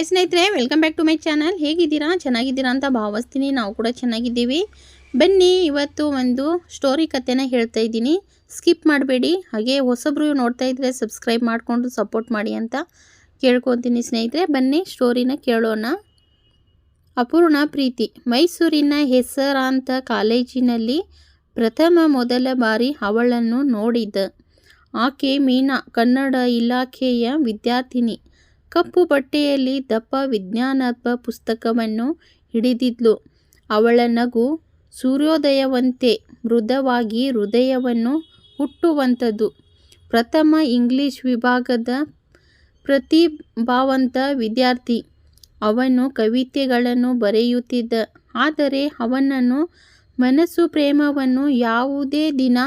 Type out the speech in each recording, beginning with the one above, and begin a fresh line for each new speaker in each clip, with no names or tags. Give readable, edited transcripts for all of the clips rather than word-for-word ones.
Hi ಸ್ನೇಹಿತರೆ, welcome back to my channel. ಹೇಗಿದ್ದೀರಾ? ಚೆನ್ನಾಗಿದ್ದೀರಾ ಅಂತ ಭಾವಿಸ್ತೀನಿ. ನಾವು ಕೂಡ ಚೆನ್ನಾಗಿದ್ದೀವಿ. ಬನ್ನಿ, ಇವತ್ತು ಒಂದು ಸ್ಟೋರಿ ಕಥೆನ ಹೇಳ್ತಾ ಇದ್ದೀನಿ. ಸ್ಕಿಪ್ ಮಾಡಬೇಡಿ. ಹಾಗೆ ಹೊಸಬ್ರು ನೋಡ್ತಾ ಇದ್ದರೆ ಸಬ್ಸ್ಕ್ರೈಬ್ ಮಾಡಿಕೊಂಡು ಸಪೋರ್ಟ್ ಮಾಡಿ ಅಂತ ಕೇಳ್ಕೊತೀನಿ ಸ್ನೇಹಿತರೆ. ಬನ್ನಿ ಸ್ಟೋರಿನ ಕೇಳೋಣ. ಅಪೂರ್ಣ ಪ್ರೀತಿ. ಮೈಸೂರಿನ ಹೆಸರಾಂತ ಕಾಲೇಜಿನಲ್ಲಿ ಮೊದಲ ಬಾರಿ ಅವಳನ್ನು ನೋಡಿದ್ದ. ಆಕೆ ಮೀನಾ, ಕನ್ನಡ ಇಲಾಖೆಯ ವಿದ್ಯಾರ್ಥಿನಿ. ಕಪ್ಪು ಬಟ್ಟೆಯಲ್ಲಿ ದಪ್ಪ ವಿಜ್ಞಾನದ ಪುಸ್ತಕವನ್ನು ಹಿಡಿದಿದ್ಲು. ಅವಳ ನಗು ಸೂರ್ಯೋದಯವಂತೆ ಮೃದುವಾಗಿ ಹೃದಯವನ್ನು ಹುಟ್ಟುವಂಥದ್ದು. ಪ್ರಥಮ ಇಂಗ್ಲಿಷ್ ವಿಭಾಗದ ಪ್ರತಿಭಾವಂತ ವಿದ್ಯಾರ್ಥಿ. ಅವನು ಕವಿತೆಗಳನ್ನು ಬರೆಯುತ್ತಿದ್ದ. ಆದರೆ ಅವನನ್ನು ಮನಸ್ಸು ಪ್ರೇಮವನ್ನು ಯಾವುದೇ ದಿನ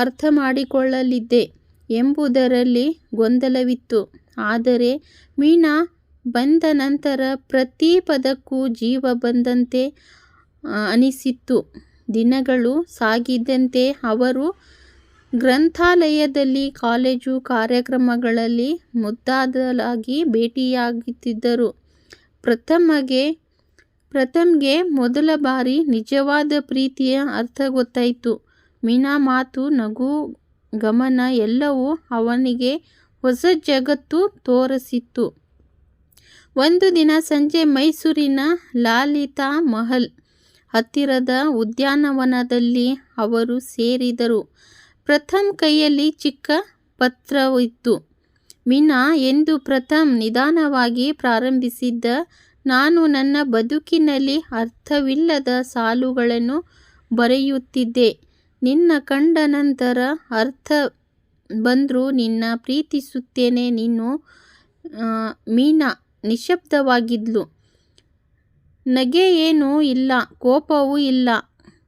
ಅರ್ಥ ಮಾಡಿಕೊಳ್ಳಲಿದ್ದೆ ಎಂಬುದರಲ್ಲಿ ಗೊಂದಲವಿತ್ತು. ಆದರೆ ಮೀನಾ ಬಂದ ನಂತರ ಪ್ರತಿ ಪದಕ್ಕೂ ಜೀವ ಬಂದಂತೆ ಅನಿಸಿತ್ತು. ದಿನಗಳು ಸಾಗಿದಂತೆ ಅವರು ಗ್ರಂಥಾಲಯದಲ್ಲಿ, ಕಾಲೇಜು ಕಾರ್ಯಕ್ರಮಗಳಲ್ಲಿ ಮುದ್ದಾದಲಾಗಿ ಭೇಟಿಯಾಗುತ್ತಿದ್ದರು. ಪ್ರಥಮ್ಗೆ ಮೊದಲ ಬಾರಿ ನಿಜವಾದ ಪ್ರೀತಿಯ ಅರ್ಥ ಗೊತ್ತಾಯಿತು. ಮೀನಾ ಮಾತು, ನಗು, ಗಮನ ಎಲ್ಲವೂ ಅವನಿಗೆ ಹೊಸ ಜಗತ್ತು ತೋರಿಸಿತ್ತು. ಒಂದು ದಿನ ಸಂಜೆ ಮೈಸೂರಿನ ಲಲಿತಾ ಮಹಲ್ ಹತ್ತಿರದ ಉದ್ಯಾನವನದಲ್ಲಿ ಅವರು ಸೇರಿದರು. ಪ್ರಥಮ್ ಕೈಯಲ್ಲಿ ಚಿಕ್ಕ ಪತ್ರವಿತ್ತು. ಮೀನಾ ಎಂದು ಪ್ರಥಮ್ ನಿಧಾನವಾಗಿ ಪ್ರಾರಂಭಿಸಿದ್ದ. ನಾನು ನನ್ನ ಬದುಕಿನಲ್ಲಿ ಅರ್ಥವಿಲ್ಲದ ಸಾಲುಗಳನ್ನು ಬರೆಯುತ್ತಿದ್ದೆ. ನಿನ್ನ ಕಂಡ ನಂತರ ಅರ್ಥ ಬಂದರೂ ನಿನ್ನ ಪ್ರೀತಿಸುತ್ತೇನೆ ನೀನು. ಮೀನಾ ನಿಶ್ಶಬ್ದವಾಗಿದ್ಲು. ನಗೆಯೇನೂ ಇಲ್ಲ, ಕೋಪವೂ ಇಲ್ಲ.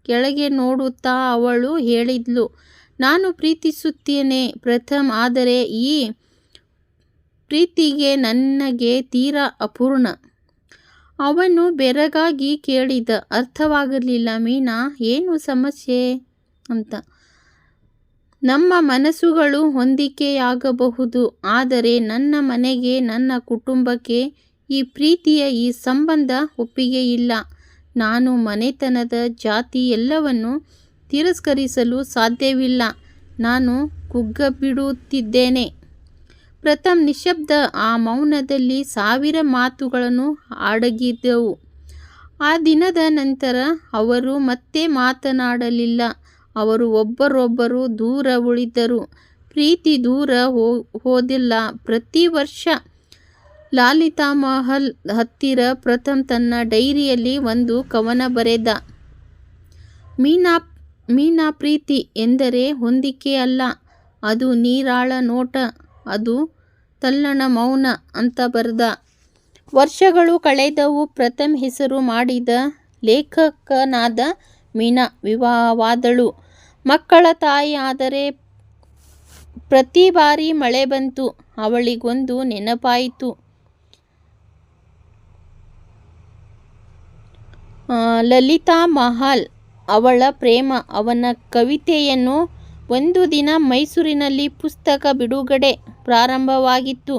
ಕೆಳಗೆ ನೋಡುತ್ತಾ ಅವಳು ಹೇಳಿದ್ಲು, ನಾನು ಪ್ರೀತಿಸುತ್ತೇನೆ ಪ್ರಥಮ್, ಆದರೆ ಈ ಪ್ರೀತಿಗೆ ನನಗೆ ತೀರಾ ಅಪೂರ್ಣ. ಅವನು ಬೆರಗಾಗಿ ಕೇಳಿದ. ಅರ್ಥವಾಗಲಿಲ್ಲ. ಮೀನಾ, ಏನು ಸಮಸ್ಯೆ ಅಂತ. ನಮ್ಮ ಮನಸ್ಸುಗಳು ಹೊಂದಿಕೆಯಾಗಬಹುದು, ಆದರೆ ನನ್ನ ಮನೆಗೆ, ನನ್ನ ಕುಟುಂಬಕ್ಕೆ ಈ ಪ್ರೀತಿಯ ಈ ಸಂಬಂಧ ಒಪ್ಪಿಗೆ ಇಲ್ಲ. ನಾನು ಮನೆತನದ ಜಾತಿ ಎಲ್ಲವನ್ನು ತಿರಸ್ಕರಿಸಲು ಸಾಧ್ಯವಿಲ್ಲ. ನಾನು ಕುಗ್ಗಿಬಿಡುತ್ತಿದ್ದೇನೆ. ಪ್ರಥಮ್ ನಿಶ್ಶಬ್ದ. ಆ ಮೌನದಲ್ಲಿ ಸಾವಿರ ಮಾತುಗಳನ್ನು ಅಡಗಿದ್ದವು. ಆ ದಿನದ ನಂತರ ಅವರು ಮತ್ತೆ ಮಾತನಾಡಲಿಲ್ಲ. ಅವರು ಒಬ್ಬರೊಬ್ಬರು ದೂರ ಉಳಿದರು. ಪ್ರೀತಿ ದೂರ ಹೋದಿಲ್ಲ. ಪ್ರತಿ ವರ್ಷ ಲಲಿತಾ ಮಹಲ್ ಹತ್ತಿರ ಪ್ರಥಮ್ ತನ್ನ ಡೈರಿಯಲ್ಲಿ ಒಂದು ಕವನ ಬರೆದ. ಮೀನಾ, ಪ್ರೀತಿ ಎಂದರೆ ಹೊಂದಿಕೆ ಅಲ್ಲ, ಅದು ನೀರಾಳ ನೋಟ, ಅದು ತಲ್ಲಣ ಮೌನ ಅಂತ ಬರೆದ. ವರ್ಷಗಳು ಕಳೆದವು. ಪ್ರಥಮ್ ಹೆಸರು ಮಾಡಿದ ಲೇಖಕನಾದ. ಮೀನಾ ವಿವಾಹವಾದಳು, ಮಕ್ಕಳ ತಾಯಿ. ಆದರೆ ಪ್ರತಿ ಬಾರಿ ಮಳೆ ಬಂತು ಅವಳಿಗೊಂದು ನೆನಪಾಯಿತು. ಲಲಿತಾ ಮಹಲ್, ಅವಳ ಪ್ರೇಮ, ಅವನ ಕವಿತೆಯನ್ನು. ಒಂದು ದಿನ ಮೈಸೂರಿನಲ್ಲಿ ಪುಸ್ತಕ ಬಿಡುಗಡೆ ಪ್ರಾರಂಭವಾಗಿತ್ತು.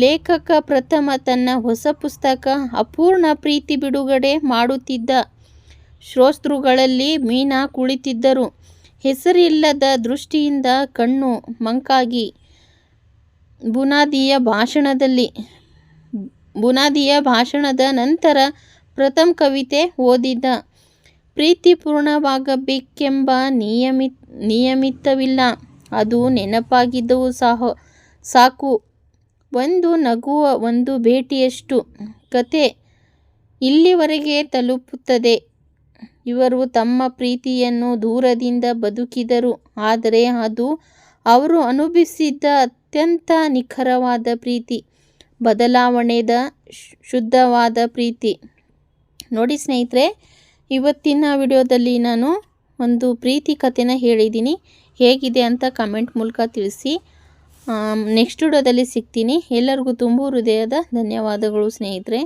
ಲೇಖಕ ಪ್ರಥಮ ತನ್ನ ಹೊಸ ಪುಸ್ತಕ ಅಪೂರ್ಣ ಪ್ರೀತಿ ಬಿಡುಗಡೆ ಮಾಡುತ್ತಿದ್ದ. ಶ್ರೋತೃಗಳಲ್ಲಿ ಮೀನಾ ಕುಳಿತಿದ್ದರು. ಹೆಸರಿಲ್ಲದ ದೃಷ್ಟಿಯಿಂದ, ಕಣ್ಣು ಮಂಕಾಗಿ. ಬುನಾದಿಯ ಭಾಷಣದ ನಂತರ ಪ್ರಥಮ್ ಕವಿತೆ ಓದಿದ. ಪ್ರೀತಿ ಪೂರ್ಣವಾಗಬೇಕೆಂಬ ನಿಯಮಿತವಿಲ್ಲ, ಅದು ನೆನಪಾಗಿದ್ದವು ಸಾಕು. ಒಂದು ನಗುವ, ಒಂದು ಭೇಟಿಯಷ್ಟು ಕತೆ ಇಲ್ಲಿವರೆಗೆ ತಲುಪುತ್ತದೆ. ಇವರು ತಮ್ಮ ಪ್ರೀತಿಯನ್ನು ದೂರದಿಂದ ಬದುಕಿದರು, ಆದರೆ ಅದು ಅವರು ಅನುಭವಿಸಿದ್ದ ಅತ್ಯಂತ ನಿಖರವಾದ ಪ್ರೀತಿ, ಬದಲಾವಣೆದ ಶುದ್ಧವಾದ ಪ್ರೀತಿ. ನೋಡಿ ಸ್ನೇಹಿತರೆ, ಇವತ್ತಿನ ವಿಡಿಯೋದಲ್ಲಿ ನಾನು ಒಂದು ಪ್ರೀತಿ ಕಥೆನ ಹೇಳಿದ್ದೀನಿ. ಹೇಗಿದೆ ಅಂತ ಕಮೆಂಟ್ ಮೂಲಕ ತಿಳಿಸಿ. ನೆಕ್ಸ್ಟ್ ವಿಡಿಯೋದಲ್ಲಿ ಸಿಗ್ತೀನಿ. ಎಲ್ಲರಿಗೂ ತುಂಬ ಹೃದಯದ ಧನ್ಯವಾದಗಳು ಸ್ನೇಹಿತರೆ.